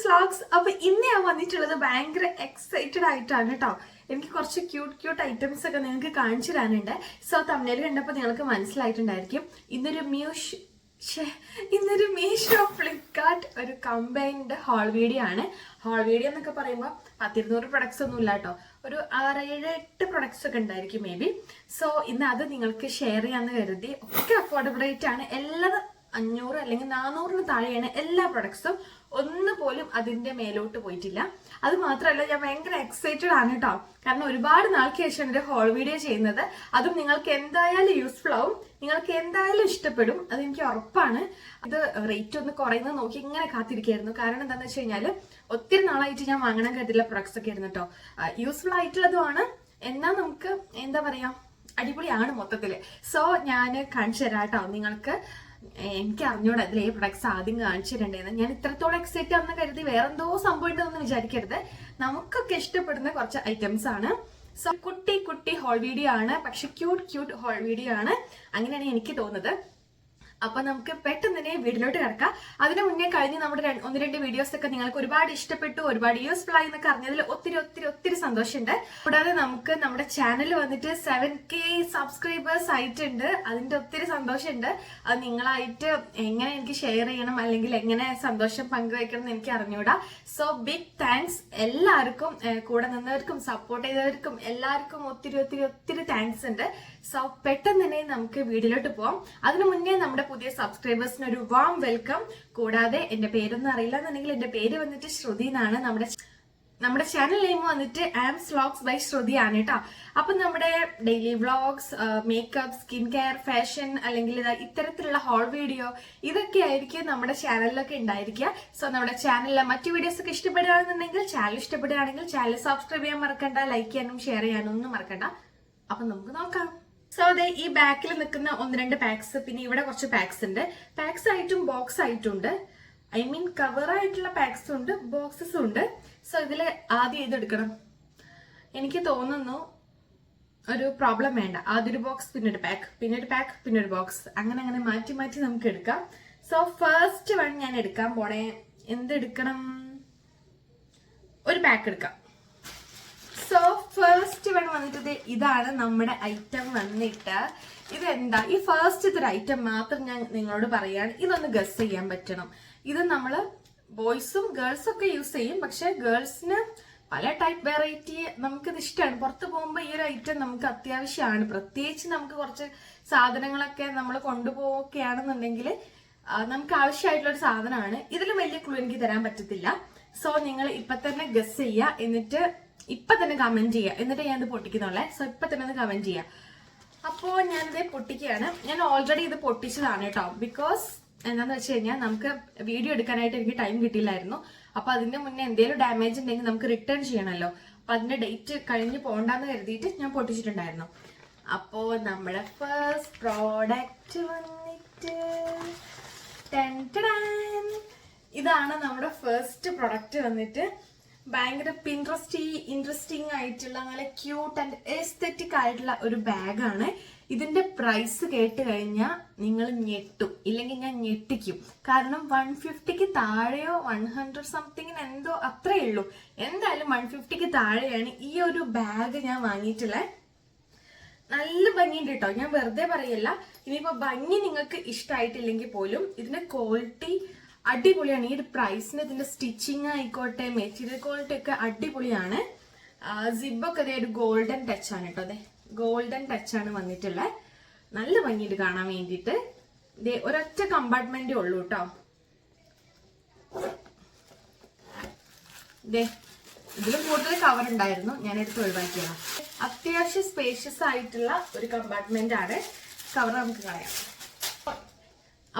Vlogs. അപ്പൊ ഇന്ന് ഞാൻ വന്നിട്ടുള്ളത് ഭയങ്കര എക്സൈറ്റഡ് ആയിട്ടാണ് കേട്ടോ. എനിക്ക് കുറച്ച് ക്യൂട്ട് ഐറ്റംസ് ഒക്കെ നിങ്ങൾക്ക് കാണിച്ചു തരാനുണ്ട്. സോ തമിഴിൽ കണ്ടപ്പോൾ നിങ്ങൾക്ക് മനസ്സിലായിട്ടുണ്ടായിരിക്കും ഇന്നൊരു മീഷോ ഫ്ലിപ്കാർട്ട് ഒരു കമ്പൈൻഡ് ഹോൾ വീഡിയോ ആണ്. ഹോൾ വീഡിയോ എന്നൊക്കെ പറയുമ്പോൾ 100-200 പ്രൊഡക്ട്സ് ഒന്നും ഇല്ല കേട്ടോ. ഒരു 6-7-8 പ്രൊഡക്ട്സ് ഒക്കെ ഉണ്ടായിരിക്കും മേ ബി. സോ ഇന്ന് അത് നിങ്ങൾക്ക് ഷെയർ ചെയ്യാന്ന് കരുതി. ഒക്കെ അഫോർഡബിൾ റേറ്റ് ആണ്. എല്ലാം 500 അല്ലെങ്കിൽ 400 താഴെയാണ് എല്ലാ പ്രൊഡക്ട്സും. ഒന്ന് പോലും അതിന്റെ മേലോട്ട് പോയിട്ടില്ല. അത് മാത്രമല്ല, ഞാൻ ഭയങ്കര എക്സൈറ്റഡ് ആണ് കേട്ടോ. കാരണം ഒരുപാട് നാൾക്ക് ശേഷം ഒരു ഹോൾ വീഡിയോ ചെയ്യുന്നത്. അതും നിങ്ങൾക്ക് എന്തായാലും യൂസ്ഫുൾ ആവും, നിങ്ങൾക്ക് എന്തായാലും ഇഷ്ടപ്പെടും, അതെനിക്ക് ഉറപ്പാണ്. ഇത് റേറ്റ് ഒന്ന് കുറയുന്നത് നോക്കി ഇങ്ങനെ കാത്തിരിക്കായിരുന്നു. കാരണം എന്താണെന്ന് വെച്ച് കഴിഞ്ഞാൽ ഒത്തിരി നാളായിട്ട് ഞാൻ വാങ്ങണം കരുതിയുള്ള പ്രൊഡക്ട്സ് ഒക്കെ ആയിരുന്നു കേട്ടോ. യൂസ്ഫുൾ ആയിട്ടുള്ളതുമാണ്, എന്നാൽ നമുക്ക് എന്താ പറയാ, അടിപൊളിയാണ് മൊത്തത്തില്. സോ ഞാൻ കാണിച്ചു തരാം കേട്ടോ നിങ്ങൾക്ക്. എനിക്ക് അറിഞ്ഞൂടാ അതിൽ ഏത് പ്രൊഡക്ട്സ് ആദ്യം കാണിച്ചിട്ടുണ്ടെന്ന്. ഞാൻ ഇത്രത്തോളം എക്സൈറ്റ് ആണെന്ന് കരുതി വേറെന്തോ സംഭവം ഉണ്ടെന്ന് വിചാരിക്കരുത്. നമുക്കൊക്കെ ഇഷ്ടപ്പെടുന്ന കുറച്ച് ഐറ്റംസ് ആണ്. സോ കുട്ടി ഹോൾ വീഡിയോ ആണ്, പക്ഷെ ക്യൂട്ട് ഹോൾ വീഡിയോ ആണ്, അങ്ങനെയാണ് എനിക്ക് തോന്നുന്നത്. അപ്പൊ നമുക്ക് പെട്ടെന്ന് തന്നെ വീഡിയോയിലോട്ട് കിടക്കാം. അതിനു മുന്നേ കഴിഞ്ഞ് നമ്മുടെ 1-2 വീഡിയോസ് ഒക്കെ നിങ്ങൾക്ക് ഒരുപാട് ഇഷ്ടപ്പെട്ടു, ഒരുപാട് യൂസ്ഫുൾ ആയി എന്നൊക്കെ അറിഞ്ഞതിൽ ഒത്തിരി സന്തോഷമുണ്ട്. കൂടാതെ നമുക്ക് നമ്മുടെ ചാനൽ വന്നിട്ട് 7K സബ്സ്ക്രൈബേഴ്സ് ആയിട്ടുണ്ട്. അതിന്റെ ഒത്തിരി സന്തോഷമുണ്ട്. അത് നിങ്ങളായിട്ട് എങ്ങനെ എനിക്ക് ഷെയർ ചെയ്യണം അല്ലെങ്കിൽ എങ്ങനെ സന്തോഷം പങ്കുവയ്ക്കണം എന്ന് എനിക്ക് അറിഞ്ഞൂടാ. സോ ബിഗ് താങ്ക്സ് എല്ലാവർക്കും, കൂടെ നിന്നവർക്കും സപ്പോർട്ട് ചെയ്തവർക്കും എല്ലാവർക്കും ഒത്തിരി താങ്ക്സ് ഉണ്ട്. സോ പെട്ടെന്ന് തന്നെ നമുക്ക് വീഡിയോയിലോട്ട് പോവാം. അതിനു മുന്നേ നമ്മുടെ പുതിയ സബ്സ്ക്രൈബേഴ്സിന് ഒരു വാം വെൽക്കം. കൂടാതെ എന്റെ പേരൊന്നും അറിയില്ല എന്നുണ്ടെങ്കിൽ എന്റെ പേര് വന്നിട്ട് ശ്രുതി എന്നാണ്. നമ്മുടെ ചാനൽ നെയിം വന്നിട്ട് ആംസ് വ്ളോഗ്സ് ബൈ ശ്രുതി ആണ് കേട്ടോ. അപ്പൊ നമ്മുടെ daily vlogs, makeup, skin care, fashion അല്ലെങ്കിൽ ഇത്തരത്തിലുള്ള ഹോൾ വീഡിയോ ഇതൊക്കെ ആയിരിക്കും നമ്മുടെ ചാനലിലൊക്കെ ഉണ്ടായിരിക്കുക. സോ നമ്മുടെ ചാനലിലെ മറ്റു വീഡിയോസ് ഒക്കെ ഇഷ്ടപ്പെടുകയാണെന്നുണ്ടെങ്കിൽ, ചാനൽ ഇഷ്ടപ്പെടുകയാണെങ്കിൽ ചാനൽ സബ്സ്ക്രൈബ് ചെയ്യാൻ മറക്കണ്ട, ലൈക്ക് ചെയ്യാനും ഷെയർ ചെയ്യാനും ഒന്നും മറക്കണ്ട. അപ്പൊ നമുക്ക് നോക്കാം. സോ അതെ, ഈ ബാക്കിൽ നിൽക്കുന്ന 1-2 പാക്സ്, പിന്നെ ഇവിടെ കുറച്ച് പാക്സ് ഉണ്ട്. പാക്സ് ആയിട്ടും ബോക്സ് ആയിട്ടുണ്ട്. ഐ മീൻ കവർ ആയിട്ടുള്ള പാക്സും ഉണ്ട്, ബോക്സസും ഉണ്ട്. സോ ഇതില് ആദ്യം ഇതെടുക്കണം. എനിക്ക് തോന്നുന്നു ഒരു പ്രോബ്ലം വേണ്ട. ആദ്യം ഒരു ബോക്സ്, പിന്നെ ഒരു പാക്ക്, പിന്നെ ഒരു പാക്ക്, പിന്നെ ഒരു ബോക്സ്, അങ്ങനെ മാറ്റി നമുക്ക് എടുക്കാം. സോ ഫസ്റ്റ് വൺ ഞാൻ എടുക്കാൻ പോണേ. എന്തെടുക്കണം? ഒരു പാക്ക് എടുക്കാം. സോ ഫസ്റ്റ് വൺ വന്നിട്ട് ഇതാണ് നമ്മുടെ ഐറ്റം വന്നിട്ട്. ഇതെന്താ? ഈ ഫസ്റ്റ് ഒരു ഐറ്റം മാത്രം ഞാൻ നിങ്ങളോട് പറയാണ്. ഇതൊന്ന് ഗസ് ചെയ്യാൻ പറ്റണം. ഇത് നമ്മള് ബോയ്സും ഗേൾസും ഒക്കെ യൂസ് ചെയ്യും. പക്ഷെ ഗേൾസിന് പല ടൈപ്പ് വെറൈറ്റി നമുക്കിത് ഇഷ്ടമാണ്. പുറത്ത് പോകുമ്പോൾ ഈ ഒരു ഐറ്റം നമുക്ക് അത്യാവശ്യമാണ്. പ്രത്യേകിച്ച് നമുക്ക് കുറച്ച് സാധനങ്ങളൊക്കെ നമ്മൾ കൊണ്ടുപോവുകയാണെന്നുണ്ടെങ്കിൽ നമുക്ക് ആവശ്യമായിട്ടുള്ള ഒരു സാധനമാണ്. ഇതിലും വലിയ ക്ലൂ എനിക്ക് തരാൻ പറ്റത്തില്ല. സോ നിങ്ങൾ ഇപ്പൊ തന്നെ ഗസ് ചെയ്യുക, എന്നിട്ട് ഇപ്പൊ തന്നെ കമന്റ് ചെയ്യുക. എന്നിട്ട് ഞാൻ ഇത് പൊട്ടിക്കുന്നുള്ളേ. സോ ഇപ്പൊ തന്നെ ഒന്ന് കമന്റ് ചെയ്യുക. അപ്പോ ഞാനിത് പൊട്ടിക്കുകയാണ്. ഞാൻ ഓൾറെഡി ഇത് പൊട്ടിച്ചതാണ് കേട്ടോ. ബിക്കോസ് എന്താന്ന് വെച്ച് കഴിഞ്ഞാൽ നമുക്ക് വീഡിയോ എടുക്കാനായിട്ട് എനിക്ക് ടൈം കിട്ടിയില്ലായിരുന്നു. അപ്പൊ അതിന്റെ മുന്നേ എന്തെങ്കിലും ഡാമേജ് ഉണ്ടെങ്കിൽ നമുക്ക് റിട്ടേൺ ചെയ്യണമല്ലോ. അപ്പൊ അതിന്റെ ഡേറ്റ് കഴിഞ്ഞ് പോകണ്ടെന്ന് കരുതിയിട്ട് ഞാൻ പൊട്ടിച്ചിട്ടുണ്ടായിരുന്നു. അപ്പോ നമ്മുടെ ഫസ്റ്റ് പ്രോഡക്റ്റ് വന്നിട്ട് ഇതാണ്. നമ്മുടെ ഫസ്റ്റ് പ്രൊഡക്റ്റ് വന്നിട്ട് ഭയങ്കര ഇൻട്രസ്റ്റിംഗ് ആയിട്ടുള്ള നല്ല ക്യൂട്ട് ആൻഡ് എസ്തെറ്റിക് ആയിട്ടുള്ള ഒരു ബാഗാണ്. ഇതിന്റെ പ്രൈസ് കേട്ട് കഴിഞ്ഞാൽ നിങ്ങൾ ഞെട്ടും, ഇല്ലെങ്കിൽ ഞാൻ ഞെട്ടിക്കും. കാരണം 150ക്ക് താഴെയോ 100 സംതിങ്ങിന് എന്തോ അത്രേ ഉള്ളൂ. എന്തായാലും 150ക്ക് താഴെയാണ് ഈ ഒരു ബാഗ് ഞാൻ വാങ്ങിയിട്ടുള്ളത്. നല്ല ഭംഗിയുണ്ട് കേട്ടോ, ഞാൻ വെറുതെ പറയല്ല. ഇനിയിപ്പോ ഭംഗി നിങ്ങൾക്ക് ഇഷ്ടമായിട്ടില്ലെങ്കിൽ പോലും ഇതിന്റെ ക്വാളിറ്റി അടിപൊളിയാണ്. ഈ ഒരു പ്രൈസിന് ഇതിന്റെ സ്റ്റിച്ചിങ് ആയിക്കോട്ടെ, മെറ്റീരിയൽ ക്വാളിറ്റി ഒക്കെ അടിപൊളിയാണ്. സിബൊക്കെ അതേ ഒരു ഗോൾഡൻ ടച്ച് ആണ് കേട്ടോ. അതെ, ഗോൾഡൻ ടച്ച് ആണ് വന്നിട്ടുള്ളത്. നല്ല ഭംഗിയുണ്ട് കാണാൻ വേണ്ടിയിട്ട്. ഇതേ ഒരൊറ്റ കമ്പാർട്ട്മെന്റേ ഉള്ളൂ കേട്ടോ. ഇതേ ഇതിലും കൂടുതൽ കവർ ഉണ്ടായിരുന്നു, ഞാൻ എടുത്ത് ഒഴിവാക്കിയാണ്. അത്യാവശ്യം സ്പേഷ്യസ് ആയിട്ടുള്ള ഒരു കമ്പാർട്ട്മെന്റ് ആണ്. കവർ നമുക്ക് കളയാം.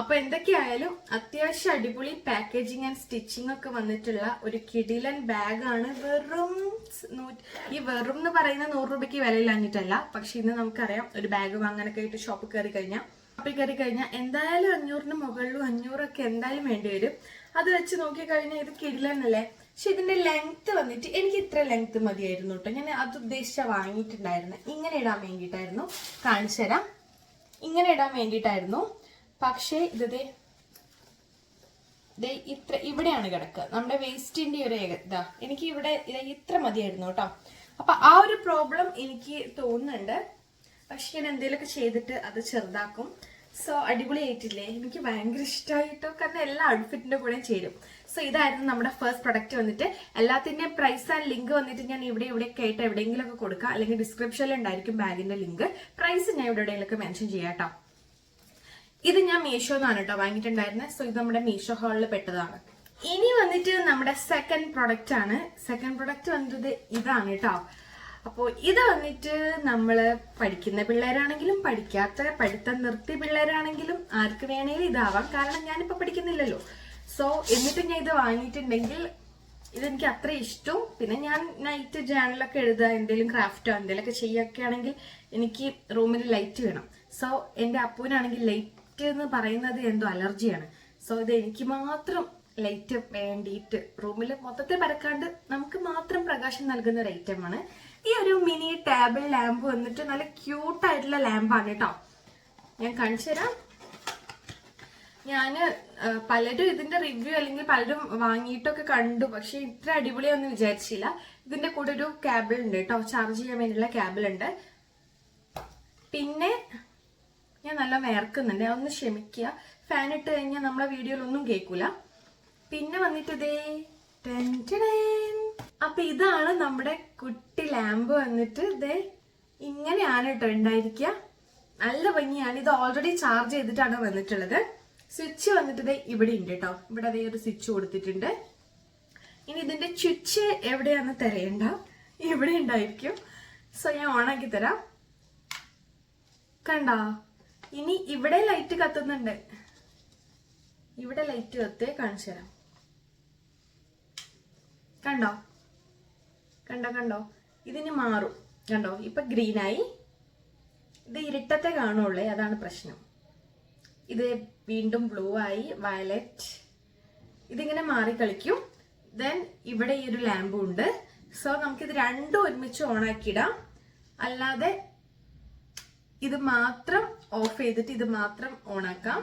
അപ്പൊ എന്തൊക്കെയായാലും അത്യാവശ്യം അടിപൊളി പാക്കേജിങ് ആൻഡ് സ്റ്റിച്ചിങ് ഒക്കെ വന്നിട്ടുള്ള ഒരു കിടിലൻ ബാഗാണ്. വെറും എന്ന് പറയുന്ന 100 രൂപയ്ക്ക് വിലയില്ലാഞ്ഞിട്ടല്ല. പക്ഷെ ഇന്ന് നമുക്കറിയാം, ഒരു ബാഗ് വാങ്ങാനൊക്കെ ആയിട്ട് ഷോപ്പിൽ കയറി കഴിഞ്ഞാൽ എന്തായാലും 500-ന് മുകളിലും 500 എന്തായാലും വേണ്ടി വരും. അത് വെച്ച് നോക്കിക്കഴിഞ്ഞാൽ ഇത് കിടിലനല്ലേ. പക്ഷെ ഇതിന്റെ ലെങ്ത് വന്നിട്ട് എനിക്ക് ഇത്ര ലെങ്ത് മതിയായിരുന്നു കേട്ടോ. ഞാൻ അത് ഉദ്ദേശിച്ച വാങ്ങിയിട്ടുണ്ടായിരുന്നു. ഇങ്ങനെ ഇടാൻ വേണ്ടിയിട്ടായിരുന്നു. കാണിച്ചു തരാം. ഇങ്ങനെ ഇടാൻ വേണ്ടിയിട്ടായിരുന്നു. പക്ഷേ ഇത് ഇത്ര ഇവിടെയാണ് കിടക്കുക, നമ്മുടെ വേസ്റ്റിന്റെ ഒരു ഇതാ. എനിക്ക് ഇവിടെ ഇത്ര മതിയായിരുന്നു കേട്ടോ. അപ്പൊ ആ ഒരു പ്രോബ്ലം എനിക്ക് തോന്നുന്നുണ്ട്. പക്ഷെ ഞാൻ എന്തെങ്കിലുമൊക്കെ ചെയ്തിട്ട് അത് ചെറുതാക്കും. സോ അടിപൊളിയായിട്ടില്ലേ? എനിക്ക് ഭയങ്കര ഇഷ്ടമായിട്ടോ, കാരണം എല്ലാ ഔട്ട്ഫിറ്റിന്റെ കൂടെയും ചേരും. സോ ഇതായിരുന്നു നമ്മുടെ ഫസ്റ്റ് പ്രൊഡക്റ്റ് വന്നിട്ട്. എല്ലാത്തിന്റെയും പ്രൈസ് ആൻഡ് ലിങ്ക് വന്നിട്ട് ഞാൻ ഇവിടെ ആയിട്ട് എവിടെയെങ്കിലും ഒക്കെ കൊടുക്കാം, അല്ലെങ്കിൽ ഡിസ്ക്രിപ്ഷനിൽ ഉണ്ടായിരിക്കും ബാഗിന്റെ ലിങ്ക്. പ്രൈസ് ഞാൻ എവിടെയെങ്കിലൊക്കെ മെൻഷൻ ചെയ്യാം കേട്ടോ. ഇത് ഞാൻ മീഷോന്നാണ് കേട്ടോ വാങ്ങിയിട്ടുണ്ടായിരുന്നത്. സോ ഇത് നമ്മുടെ മീഷോ ഹാളിൽ പെട്ടതാണ്. ഇനി വന്നിട്ട് നമ്മുടെ സെക്കൻഡ് പ്രൊഡക്റ്റ് ആണ്. സെക്കൻഡ് പ്രൊഡക്റ്റ് വന്നിട്ട് ഇതാണ് കേട്ടോ. അപ്പോൾ ഇത് വന്നിട്ട് നമ്മള് പഠിക്കുന്ന പിള്ളേരാണെങ്കിലും പഠിത്തം നിർത്തിയ പിള്ളേരാണെങ്കിലും ആർക്ക് വേണേലും ഇതാവാം. കാരണം ഞാനിപ്പോ പഠിക്കുന്നില്ലല്ലോ. സോ എന്നിട്ട് ഞാൻ ഇത് വാങ്ങിയിട്ടുണ്ടെങ്കിൽ ഇതെനിക്ക് അത്ര ഇഷ്ടവും. പിന്നെ ഞാൻ നൈറ്റ് ജേണലൊക്കെ എഴുതുക, എന്തെങ്കിലും ക്രാഫ്റ്റോ എന്തെങ്കിലുമൊക്കെ ചെയ്യൊക്കെ ആണെങ്കിൽ എനിക്ക് റൂമിൽ ലൈറ്റ് വേണം. സോ എന്റെ അപ്പൂനാണെങ്കിൽ ലൈറ്റ് എന്ന് പറയുന്നത് എന്തോ അലർജിയാണ്. സോ ഇത് എനിക്ക് മാത്രം ലൈറ്റ് വേണ്ടിയിട്ട് റൂമിൽ മൊത്തത്തിൽ പരക്കാണ്ട് നമുക്ക് മാത്രം പ്രകാശം നൽകുന്ന ഒരു ഐറ്റമാണ്. ഈ ഒരു മിനി ടേബിൾ ലാമ്പ് വന്നിട്ട് നല്ല ക്യൂട്ടായിട്ടുള്ള ലാമ്പാണ് കേട്ടോ. ഞാൻ കാണിച്ചു തരാം. ഞാന് പലരും ഇതിന്റെ റിവ്യൂ അല്ലെങ്കിൽ പലരും വാങ്ങിയിട്ടൊക്കെ കണ്ടു, പക്ഷെ ഇത്ര അടിപൊളിയൊന്നും വിചാരിച്ചില്ല. ഇതിന്റെ കൂടെ ഒരു കേബിൾ ഉണ്ട് കേട്ടോ, ചാർജ് ചെയ്യാൻ വേണ്ടിയുള്ള കേബിൾ ഉണ്ട്. പിന്നെ ഞാൻ നല്ല വേർക്കുന്നുണ്ട്, ഒന്ന് ക്ഷമിക്കുക. ഫാൻ ഇട്ട് കഴിഞ്ഞാൽ നമ്മളെ വീഡിയോയിൽ ഒന്നും കേൾക്കൂല. പിന്നെ വന്നിട്ട് അപ്പൊ ഇതാണ് നമ്മുടെ കുട്ടി ലാമ്പ് വന്നിട്ട് ഇങ്ങനെയാണ് കേട്ടോ ഉണ്ടായിരിക്കുക. നല്ല ഭംഗിയാണ്. ഇത് ഓൾറെഡി ചാർജ് ചെയ്തിട്ടാണ് വന്നിട്ടുള്ളത്. സ്വിച്ച് വന്നിട്ട് ഇവിടെ ഉണ്ട് കേട്ടോ. ഇവിടെ ഒരു സ്വിച്ച് കൊടുത്തിട്ടുണ്ട്. ഇനി ഇതിന്റെ സ്വിച്ച് എവിടെയാന്ന് തിരയണ്ട, ഇവിടെ ഉണ്ടായിരിക്കും. സോ ഞാൻ ഓണാക്കി തരാം. കണ്ടോ? ഇനി ഇവിടെ ലൈറ്റ് കത്തുന്നുണ്ട്. ഇവിടെ ലൈറ്റ് കത്തേ കാണിച്ചു തരാം. കണ്ടോ കണ്ടോ കണ്ടോ? ഇതിന് മാറും. കണ്ടോ? ഇപ്പൊ ഗ്രീനായി. ഇത് ഇരുട്ടത്തെ കാണുള്ളേ, അതാണ് പ്രശ്നം. ഇത് വീണ്ടും ബ്ലൂ ആയി, വയലറ്റ്. ഇതിങ്ങനെ മാറി കളിക്കും. ദെൻ ഇവിടെ ഈ ഒരു ലാമ്പും ഉണ്ട്. സോ നമുക്കിത് രണ്ടും ഒരുമിച്ച് ഓണാക്കിയിടാം. അല്ലാതെ ഇത് മാത്രം ഓഫ് ചെയ്തിട്ട് ഇത് മാത്രം ഓണാക്കാം,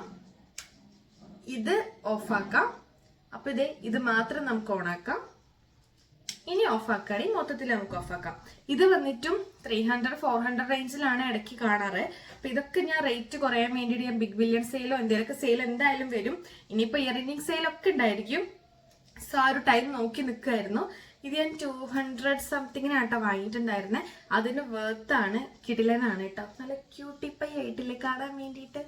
ഇത് ഓഫാക്കാം. അപ്പൊ ഇത് മാത്രം നമുക്ക് ഓണാക്കാം. ഇനി ഓഫാക്കുകയാണെങ്കിൽ മൊത്തത്തിൽ നമുക്ക് ഓഫാക്കാം. ഇത് വന്നിട്ടും 300-400 റേഞ്ചിലാണ് ഇടയ്ക്ക് കാണാറ്. അപ്പൊ ഇതൊക്കെ ഞാൻ റേറ്റ് കുറയാൻ വേണ്ടിയിട്ട് ഞാൻ ബിഗ് ബില്യൺ സെയിലോ എന്തെങ്കിലുമൊക്കെ സെയിൽ എന്തായാലും വരും. ഇനിയിപ്പോ ഇയറിംഗ് സെയിലൊക്കെ ഉണ്ടായിരിക്കും. സോ ആ ഒരു ടൈം നോക്കി നിൽക്കുമായിരുന്നു. ഇത് ഞാൻ 200 സംതിങ്ങിനാട്ടോ വാങ്ങിയിട്ടുണ്ടായിരുന്നത്. അതിന് വേർത്താണ്, കിടിലനാണ് കേട്ടോ. നല്ല ക്യൂട്ടിപ്പൈ ആയിട്ടില്ലേ കാണാൻ വേണ്ടിയിട്ട്.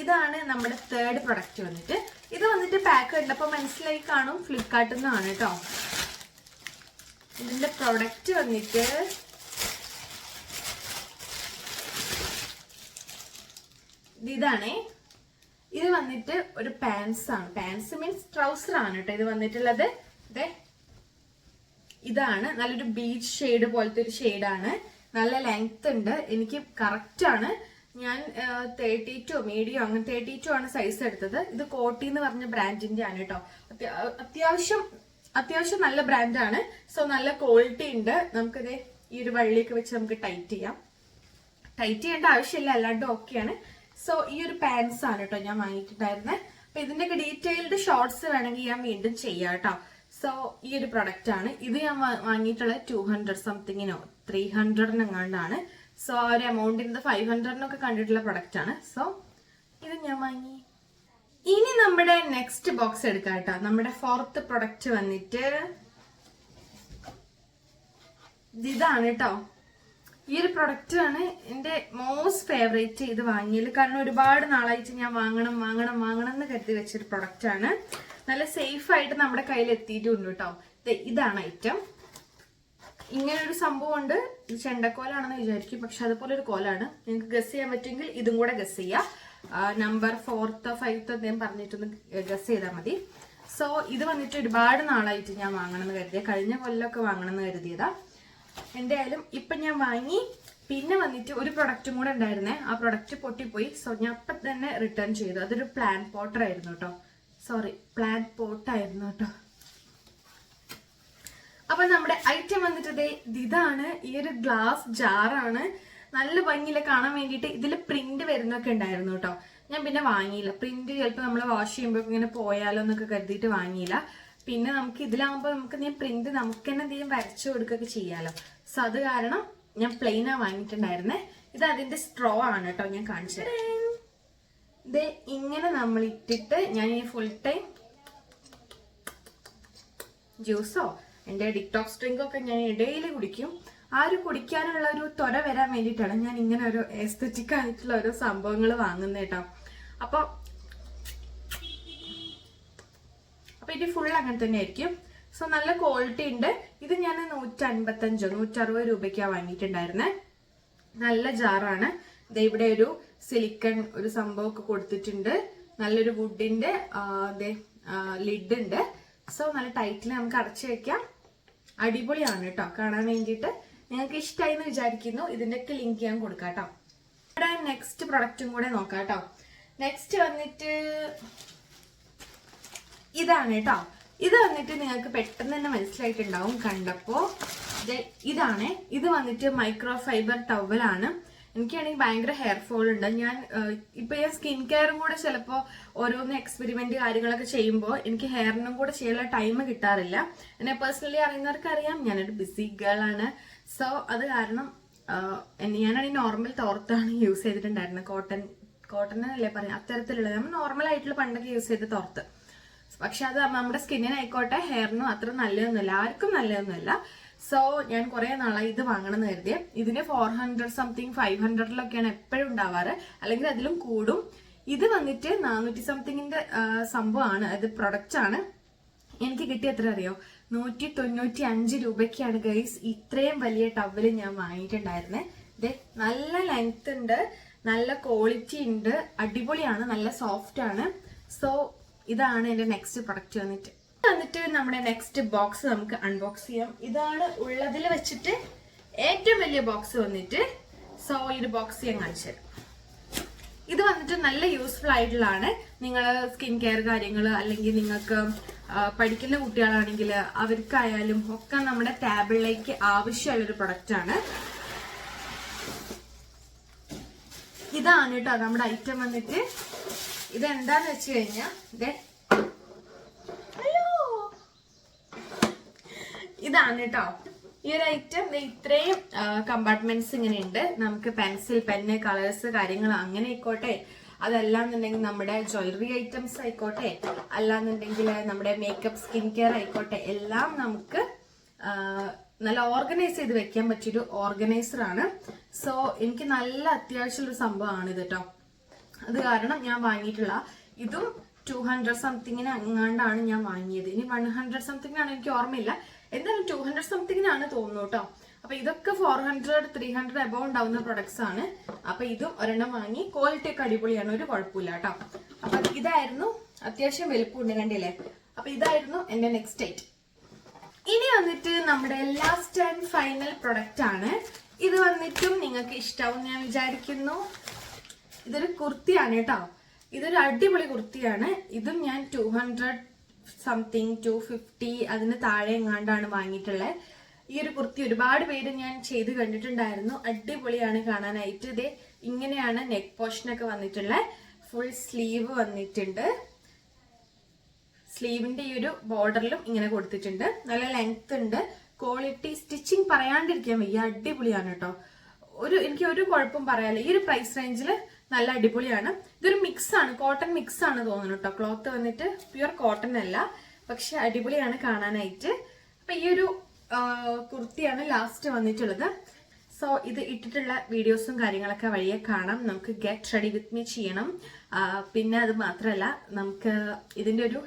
ഇതാണ് നമ്മുടെ തേർഡ് പ്രൊഡക്റ്റ് വന്നിട്ട്. ഇത് വന്നിട്ട് പാക്ക് കണ്ടപ്പോ മനസ്സിലായി കാണും, ഫ്ലിപ്കാർട്ടിൽ നിന്നാണ് കേട്ടോ. ഇതിന്റെ പ്രൊഡക്റ്റ് വന്നിട്ട് ഇതാണേ. ഇത് വന്നിട്ട് ഒരു പാൻസ് ആണ്. പാൻസ് മീൻസ് ട്രൗസർ ആണ് കേട്ടോ ഇത് വന്നിട്ടുള്ളത്. ഇതാണ് നല്ലൊരു ബീച്ച് ഷെയ്ഡ് പോലത്തെ ഒരു ഷെയ്ഡാണ്. നല്ല ലെങ്ത് ഉണ്ട്. എനിക്ക് കറക്റ്റ് ആണ്. ഞാൻ 32 മീഡിയം അങ്ങനെ 32 ആണ് സൈസ് എടുത്തത്. ഇത് കോട്ടി എന്ന് പറഞ്ഞ ബ്രാൻഡിന്റെ ആണ് കേട്ടോ. അത്യാവശ്യം നല്ല ബ്രാൻഡാണ്. സോ നല്ല ക്വാളിറ്റി ഉണ്ട്. നമുക്കിത് ഈ ഒരു വള്ളിയൊക്കെ വെച്ച് നമുക്ക് ടൈറ്റ് ചെയ്യാം. ടൈറ്റ് ചെയ്യേണ്ട ആവശ്യമില്ല, അല്ലാണ്ട് ഓക്കെയാണ്. സോ ഈ ഒരു പാൻസ് ആണ് കേട്ടോ ഞാൻ വാങ്ങിയിട്ടുണ്ടായിരുന്നത്. അപ്പൊ ഇതിന്റെയൊക്കെ ഡീറ്റെയിൽഡ് ഷോർട്സ് വേണമെങ്കിൽ ഞാൻ വീണ്ടും ചെയ്യാം കേട്ടോ. സോ ഈ ഒരു പ്രൊഡക്റ്റ് ആണ്. ഇത് ഞാൻ വാങ്ങിയിട്ടുള്ളത് 200 സംതിങ്ങിനോ 300-എങ്ങാണ്ടാണ്. സോ ആ ഒരു എമൗണ്ടിന് 500-നൊക്കെ കണ്ടിട്ടുള്ള പ്രൊഡക്റ്റ് ആണ്. സോ ഇത് ഞാൻ വാങ്ങി. ഇനി നമ്മുടെ നെക്സ്റ്റ് ബോക്സ് എടുക്കാം കേട്ടോ. നമ്മുടെ ഫോർത്ത് പ്രൊഡക്റ്റ് വന്നിട്ട് ഇതാണ് കേട്ടോ. ഈ ഒരു പ്രൊഡക്റ്റ് ആണ് എന്റെ മോസ്റ്റ് ഫേവറേറ്റ് ഇത് വാങ്ങിയത്. കാരണം ഒരുപാട് നാളായിട്ട് ഞാൻ വാങ്ങണം എന്ന് കരുതി വെച്ചൊരു പ്രൊഡക്റ്റ് ആണ്. നല്ല സേഫ് ആയിട്ട് നമ്മുടെ കയ്യിൽ എത്തിയിട്ടുണ്ട് കേട്ടോ. ഇതാണ് ഐറ്റം. ഇങ്ങനെ ഒരു സംഭവം ഉണ്ട്. ഇത് ചെണ്ടക്കോലാണെന്ന് വിചാരിക്കും, പക്ഷെ അതുപോലെ ഒരു കോലാണ്. നിങ്ങൾക്ക് ഗസ് ചെയ്യാൻ പറ്റുമെങ്കിൽ ഇതും കൂടെ ഗസ് ചെയ്യാം. നമ്പർ 4th 5th അദ്ദേഹം പറഞ്ഞിട്ടൊന്ന് ഗസ് ചെയ്താൽ മതി. സോ ഇത് വന്നിട്ട് ഒരുപാട് നാളായിട്ട് ഞാൻ വാങ്ങണമെന്ന് കരുതിയ, കഴിഞ്ഞ കൊല്ലമൊക്കെ വാങ്ങണമെന്ന് കരുതിയതാ. എന്തായാലും ഇപ്പൊ ഞാൻ വാങ്ങി. പിന്നെ വന്നിട്ട് ഒരു പ്രൊഡക്റ്റും കൂടെ ഉണ്ടായിരുന്നേ, ആ പ്രൊഡക്റ്റ് പൊട്ടിപ്പോയി. സോ ഞാൻ അപ്പം തന്നെ റിട്ടേൺ ചെയ്തു. അതൊരു പ്ലാന്റ് പോട്ടർ ആയിരുന്നു കേട്ടോ. പ്ലാന്റ് പോട്ടായിരുന്നു കേട്ടോ. അപ്പൊ നമ്മുടെ ഐറ്റം വന്നിട്ട് ഇതാണ്. ഈ ഒരു ഗ്ലാസ് ജാറാണ്. നല്ല ഭംഗിയില് കാണാൻ വേണ്ടിയിട്ട് ഇതിൽ പ്രിന്റ് വരുന്നൊക്കെ ഉണ്ടായിരുന്നു കേട്ടോ. ഞാൻ പിന്നെ വാങ്ങിയില്ല. പ്രിന്റ് ചിലപ്പോൾ നമ്മൾ വാഷ് ചെയ്യുമ്പോൾ ഇങ്ങനെ പോയാലോ എന്നൊക്കെ കരുതിയിട്ട് വാങ്ങിയില്ല. പിന്നെ നമുക്ക് ഇതിലാകുമ്പോൾ നമുക്ക് ഞാൻ പ്രിന്റ് നമുക്ക് തന്നെ എന്തെങ്കിലും വരച്ചു കൊടുക്കുകയൊക്കെ ചെയ്യാലോ. സോ അത് കാരണം ഞാൻ പ്ലെയിനാ വാങ്ങിയിട്ടുണ്ടായിരുന്നേ. ഇത് അതിന്റെ സ്ട്രോ ആണ് കേട്ടോ, ഞാൻ കാണിച്ചത്. ഇത് ഇങ്ങനെ നമ്മൾ ഇട്ടിട്ട് ഞാൻ ഈ ഫുൾ ടൈം ജ്യൂസോ എന്റെ ഡിറ്റോക്സ് ഡ്രിങ്കോ ഒക്കെ ഞാൻ ഇടയിൽ കുടിക്കും. ആ ഒരു കുടിക്കാനുള്ള ഒരു ത്വര വരാൻ വേണ്ടിയിട്ടാണ് ഞാൻ ഇങ്ങനെ ഒരു എസ്തറ്റിക് ആയിട്ടുള്ള ഓരോ സംഭവങ്ങൾ വാങ്ങുന്നത് കേട്ടോ. അപ്പൊ ഇത് ഫുൾ അങ്ങനെ തന്നെ ആയിരിക്കും. സോ നല്ല ക്വാളിറ്റി ഉണ്ട്. ഇത് ഞാൻ 155-160 രൂപയ്ക്കാണ് വാങ്ങിയിട്ടുണ്ടായിരുന്നേ. നല്ല ജാറാണ്. ഇവിടെ ഒരു സിലിക്കൺ ഒരു സംഭവമൊക്കെ കൊടുത്തിട്ടുണ്ട്. നല്ലൊരു വുഡിന്റെ ലിഡ് ഉണ്ട്. സോ നല്ല ടൈറ്റിൽ നമുക്ക് അടച്ചു വെക്കാം. അടിപൊളിയാണ് കേട്ടോ കാണാൻ വേണ്ടിയിട്ട്. നിങ്ങൾക്ക് ഇഷ്ടമായി എന്ന് വിചാരിക്കുന്നു. ഇതിന്റെയൊക്കെ ലിങ്ക് ഞാൻ കൊടുക്കാം കേട്ടോ. ഇവിടെ നെക്സ്റ്റ് പ്രൊഡക്റ്റും കൂടെ നോക്കാം കേട്ടോ. നെക്സ്റ്റ് വന്നിട്ട് ഇതാണ് കേട്ടോ. ഇത് വന്നിട്ട് നിങ്ങൾക്ക് പെട്ടെന്ന് തന്നെ മനസ്സിലായിട്ടുണ്ടാവും കണ്ടപ്പോ. ഇതാണ്. ഇത് വന്നിട്ട് മൈക്രോ ഫൈബർ ടവലാണ്. എനിക്കാണെങ്കിൽ ഭയങ്കര ഹെയർ ഫോൾ ഉണ്ട്. ഞാൻ സ്കിൻ കെയറും കൂടെ ചിലപ്പോൾ ഓരോന്ന് എക്സ്പെരിമെന്റ് കാര്യങ്ങളൊക്കെ ചെയ്യുമ്പോൾ എനിക്ക് ഹെയറിനും കൂടെ ചെയ്യാനുള്ള ടൈം കിട്ടാറില്ല. എന്നെ പേഴ്സണലി അറിയുന്നവർക്ക് അറിയാം, ഞാനൊരു ബിസി ഗേൾ ആണ്. സോ അത് കാരണം ഞാനാണെങ്കിൽ നോർമൽ തോർത്താണ് യൂസ് ചെയ്തിട്ടുണ്ടായിരുന്നത്. കോട്ടൺ എന്നല്ലേ പറയാം, അത്തരത്തിലുള്ള നമ്മൾ നോർമൽ ആയിട്ടുള്ള പണ്ടൊക്കെ യൂസ് ചെയ്ത തോർത്ത്. പക്ഷെ അത് നമ്മുടെ സ്കിന്നിനായിക്കോട്ടെ ഹെയറിനും അത്ര നല്ലതൊന്നുമല്ല, ആർക്കും നല്ലതൊന്നുമല്ല. സോ ഞാൻ കുറെ നാളായി ഇത് വാങ്ങണം എന്ന് കരുതിയ. ഇതിന് 400 സംതിങ് 500-ലൊക്കെയാണ് എപ്പോഴും ഉണ്ടാവാറ്, അല്ലെങ്കിൽ അതിലും കൂടും. ഇത് വന്നിട്ട് 400 സംതിങ്ങിന്റെ സംഭവമാണ്, അത് പ്രൊഡക്റ്റ് ആണ്. എനിക്ക് കിട്ടിയ എത്ര അറിയോ? 195 രൂപയ്ക്കാണ് ഗൈസ് ഇത്രയും വലിയ ടവല് ഞാൻ വാങ്ങിയിട്ടുണ്ടായിരുന്നേ. ഇത് നല്ല ലെങ്ത് ഉണ്ട്, നല്ല ക്വാളിറ്റി ഉണ്ട്, അടിപൊളിയാണ്, നല്ല സോഫ്റ്റ് ആണ്. സോ ഇതാണ് എന്റെ നെക്സ്റ്റ് പ്രൊഡക്റ്റ് വന്നിട്ട് നമ്മുടെ നെക്സ്റ്റ് ബോക്സ് നമുക്ക് അൺബോക്സ് ചെയ്യാം. ഇതാണ് ഉള്ളതിൽ വെച്ചിട്ട് ഏറ്റവും വലിയ ബോക്സ് വന്നിട്ട്. സോ ഈ ഒരു ബോക്സ് ഞാൻ കാണിച്ചു തരാം. ഇത് വന്നിട്ട് നല്ല യൂസ്ഫുൾ ആയിട്ടുള്ളതാണ്. നിങ്ങൾ സ്കിൻ കെയർ കാര്യങ്ങൾ അല്ലെങ്കിൽ നിങ്ങൾക്ക് പഠിക്കുന്ന കുട്ടികളാണെങ്കിൽ അവർക്കായാലും ഒക്കെ നമ്മുടെ ടേബിളിലേക്ക് ആവശ്യമുള്ളൊരു പ്രൊഡക്റ്റ് ആണ്. ഇതാണ് കേട്ടോ നമ്മുടെ ഐറ്റം വന്നിട്ട്. ഇതെന്താന്ന് വെച്ച് കഴിഞ്ഞാൽ ഇതാണ് കേട്ടോ ഈ ഒരു ഐറ്റം. ഇത്രയും കമ്പാർട്ട്മെന്റ്സ് ഇങ്ങനെ ഉണ്ട്. നമുക്ക് പെൻസിൽ, പെന്ന്, കളേഴ്സ് കാര്യങ്ങൾ അങ്ങനെ ആയിക്കോട്ടെ, അതല്ലാന്നുണ്ടെങ്കിൽ നമ്മുടെ ജ്വല്ലറി ഐറ്റംസ് ആയിക്കോട്ടെ, അല്ലാന്നുണ്ടെങ്കിൽ നമ്മുടെ മേക്കപ്പ്, സ്കിൻ കെയർ ആയിക്കോട്ടെ, എല്ലാം നമുക്ക് നല്ല ഓർഗനൈസ് ചെയ്ത് വെക്കാൻ പറ്റിയൊരു ഓർഗനൈസർ ആണ്. സോ എനിക്ക് നല്ല അത്യാവശ്യമുള്ള സംഭവമാണ് ഇത് കേട്ടോ. അത് കാരണം ഞാൻ വാങ്ങിയിട്ടുള്ള ഇതും 200 സംതിങ്ങിന് അങ്ങാണ്ടാണ് ഞാൻ വാങ്ങിയത്. ഇനി 100 സംതിങ്ങിനാണ് എനിക്ക് ഓർമ്മയില്ല, എന്തായാലും 200 സംതിങ്ങിനാണ് തോന്നുന്നു കേട്ടോ. അപ്പൊ ഇതൊക്കെ 400-300 എബോ ഉണ്ടാവുന്ന പ്രൊഡക്ട്സ് ആണ്. അപ്പൊ ഇതും ഒരെണ്ണം വാങ്ങി. ക്വാളിറ്റി ഒക്കെ അടിപൊളിയാണ്, ഒരു കുഴപ്പമില്ല കേട്ടോ. അപ്പൊ ഇതായിരുന്നു, അത്യാവശ്യം വലുപ്പമുണ്ട് കണ്ടില്ലേ. അപ്പൊ ഇതായിരുന്നു എന്റെ നെക്സ്റ്റ് ഐറ്റം. ഇനി വന്നിട്ട് നമ്മുടെ ലാസ്റ്റ് ആൻഡ് ഫൈനൽ പ്രൊഡക്റ്റ് ആണ്. ഇത് വന്നിട്ടും നിങ്ങൾക്ക് ഇഷ്ടാവും ഞാൻ വിചാരിക്കുന്നു. ഇതൊരു കുർത്തിയാണ് കേട്ടോ. ഇതൊരു അടിപൊളി കുർത്തിയാണ്. ഇതും ഞാൻ 200 സംതിങ് 250 അതിന് താഴെ എങ്ങാണ്ടാണ് വാങ്ങിയിട്ടുള്ളത്. ഈ ഒരു കുർത്തി ഒരുപാട് പേര് ഞാൻ ചെയ്ത് കണ്ടിട്ടുണ്ടായിരുന്നു. അടിപൊളിയാണ് കാണാനായിട്ട്. ഇത് ഇങ്ങനെയാണ് നെക്ക് പോർഷനൊക്കെ വന്നിട്ടുള്ളത്. ഫുൾ സ്ലീവ് വന്നിട്ടുണ്ട്. സ്ലീവിന്റെ ഈ ഒരു ബോർഡറിലും ഇങ്ങനെ കൊടുത്തിട്ടുണ്ട്. നല്ല ലെങ്ത് ഉണ്ട്. ക്വാളിറ്റി സ്റ്റിച്ചിങ് പറയാണ്ടിരിക്കാൻ വയ്യ, അടിപൊളിയാണ് കേട്ടോ. എനിക്ക് ഒരു കുഴപ്പം പറയാനില്ല. ഈ ഒരു പ്രൈസ് റേഞ്ചിൽ നല്ല അടിപൊളിയാണ്. ഇതൊരു മിക്സ് ആണ്, കോട്ടൺ മിക്സ് ആണ് തോന്നുന്നു കേട്ടോ. ക്ലോത്ത് വന്നിട്ട് പ്യുവർ കോട്ടൺ അല്ല, പക്ഷെ അടിപൊളിയാണ് കാണാനായിട്ട്. അപ്പൊ ഈ ഒരു കുർത്തിയാണ് ലാസ്റ്റ് വന്നിട്ടുള്ളത്. സോ ഇത് ഇട്ടിട്ടുള്ള വീഡിയോസും കാര്യങ്ങളൊക്കെ വഴിയെ കാണാം. നമുക്ക് ഗെറ്റ് റെഡി വിത്ത് മീ ചെയ്യണം. പിന്നെ അത് മാത്രമല്ല, നമുക്ക് ഇതിന്റെ ഒരു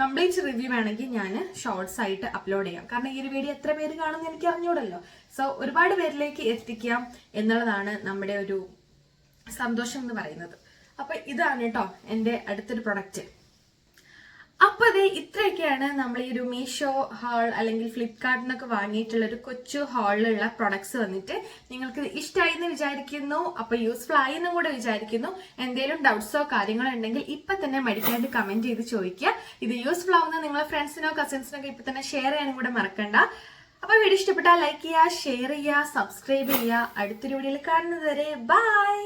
കംപ്ലീറ്റ് റിവ്യൂ വേണമെങ്കിൽ ഞാൻ ഷോർട്സ് ആയിട്ട് അപ്ലോഡ് ചെയ്യാം. കാരണം ഈ ഒരു വീഡിയോ എത്ര പേര് കാണുമെന്ന് എനിക്ക് അറിഞ്ഞൂടല്ലോ. സോ ഒരുപാട് പേരിലേക്ക് എത്തിക്കാം എന്നുള്ളതാണ് നമ്മുടെ ഒരു സന്തോഷം എന്ന് പറയുന്നത്. അപ്പൊ ഇതാണ് കേട്ടോ എന്റെ അടുത്തൊരു പ്രൊഡക്റ്റ്. അപ്പൊ അതെ, ഇത്രയൊക്കെയാണ് നമ്മൾ ഈ ഒരു മീഷോ ഹാൾ അല്ലെങ്കിൽ ഫ്ലിപ്കാർട്ടിനൊക്കെ വാങ്ങിയിട്ടുള്ള ഒരു കൊച്ചു ഹാളിലുള്ള പ്രൊഡക്ട്സ് വന്നിട്ട്. നിങ്ങൾക്ക് ഇഷ്ടമായി എന്ന് വിചാരിക്കുന്നു. അപ്പൊ യൂസ്ഫുൾ ആയി എന്നും കൂടെ വിചാരിക്കുന്നു. എന്തെങ്കിലും ഡൗട്ട്സോ കാര്യങ്ങളോ ഉണ്ടെങ്കിൽ ഇപ്പൊ തന്നെ മടിക്കാണ്ട് കമന്റ് ചെയ്ത് ചോദിക്കുക. ഇത് യൂസ്ഫുൾ ആവുന്ന നിങ്ങളെ ഫ്രണ്ട്സിനോ കസിൻസിനോ ഇപ്പൊ തന്നെ ഷെയർ ചെയ്യാനും കൂടെ മറക്കണ്ട. അപ്പൊ വീഡിയോ ഇഷ്ടപ്പെട്ടാൽ ലൈക്ക് ചെയ്യുക, ഷെയർ ചെയ്യുക, സബ്സ്ക്രൈബ് ചെയ്യുക. അടുത്തൊരു വീഡിയോയിൽ കാണുന്നത് വരെ ബൈ.